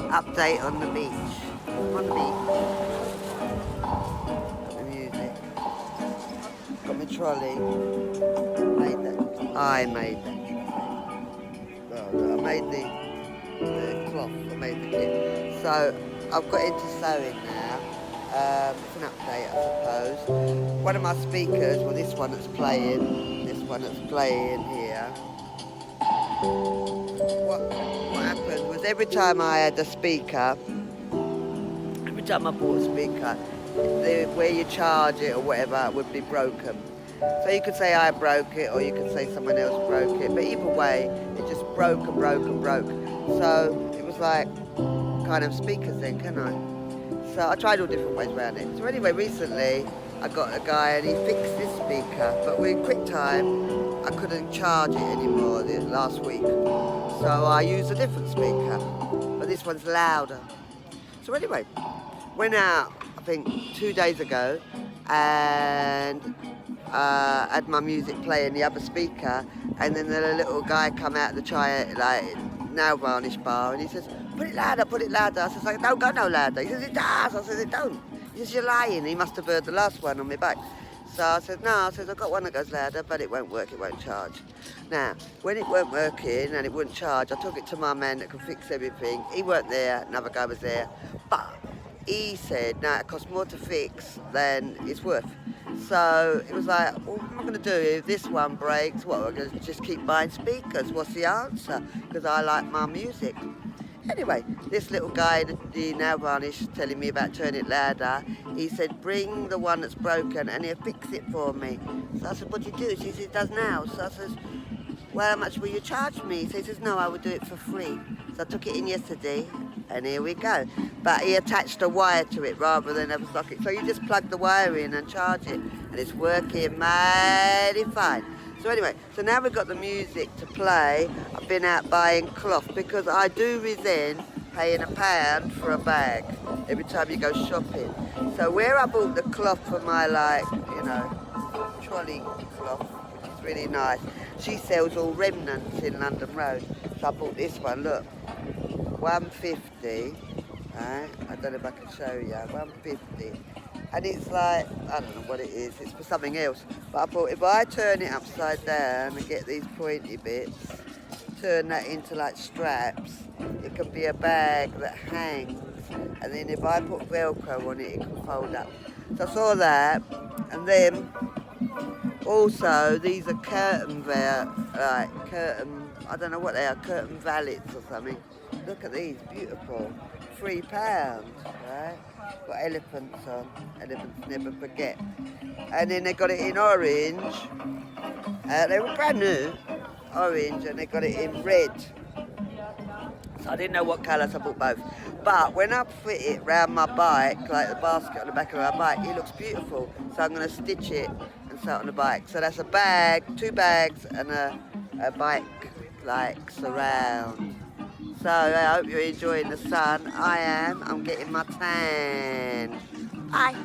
Update on the beach. On the beach. Got the music. Got my trolley. Made that. I made that trolley. I made the cloth. I made the kit. So I've got into sewing now. It's an update, I suppose. One of my speakers, well, this one that's playing here. What happened was every time I had a speaker, every time I bought a speaker, where you charge it or whatever would be broken. So you could say I broke it, or you could say someone else broke it. But either way, it just broke and broke and broke. So it was like kind of speakers then, can I? So I tried all different ways around it. So anyway, recently I got a guy and he fixed this speaker, but with QuickTime I couldn't charge it anymore last week. So I used a different speaker, but this one's louder. So anyway, went out I think 2 days ago and had my music playing the other speaker, and then the little guy come out of the nail varnish bar and he says, put it louder, put it louder. I says, I don't go no louder. He says, it does. I says, it don't. He says, you're lying. He must have heard the last one on my back. So I said, no, I said, I've got one that goes louder, but it won't work, it won't charge. Now, when it weren't working and it wouldn't charge, I took it to my man that can fix everything. He weren't there, another guy was there. But he said, no, it costs more to fix than it's worth. So it was like, well, what am I going to do if this one breaks? What, we're going to just keep buying speakers? What's the answer? Because I like my music. Anyway, this little guy, the nail varnish, telling me about turning it louder. He said, bring the one that's broken and he'll fix it for me. So I said, what do you do? He says, it does now. So I says, well, how much will you charge me? So he says, no, I will do it for free. So I took it in yesterday and here we go. But he attached a wire to it rather than have a socket. So you just plug the wire in and charge it and it's working mighty fine. So anyway, so now we've got the music to play. I've been out buying cloth because I do resent paying £1 for a bag every time you go shopping. So where I bought the cloth for my trolley cloth, which is really nice, she sells all remnants in London Road. So I bought this one, look, 150, right? I don't know if I can show you, 150. And it's like, I don't know what it is, it's for something else. But I thought if I turn it upside down and get these pointy bits, turn that into like straps, it can be a bag that hangs. And then if I put Velcro on it, it can fold up. So I saw that, and then also these are curtain, I don't know what they are, curtain valets or something. Look at these, beautiful. £3, right? Got elephants on. Elephants never forget. And then they got it in orange. They were brand new, orange, and they got it in red. So I didn't know what colours, I bought both. But when I fit it round my bike, like the basket on the back of my bike, it looks beautiful. So I'm going to stitch it and sew it on the bike. So that's a bag, 2 bags, and a bike like surround. So I hope you're enjoying the sun. I am. I'm getting my tan. Bye.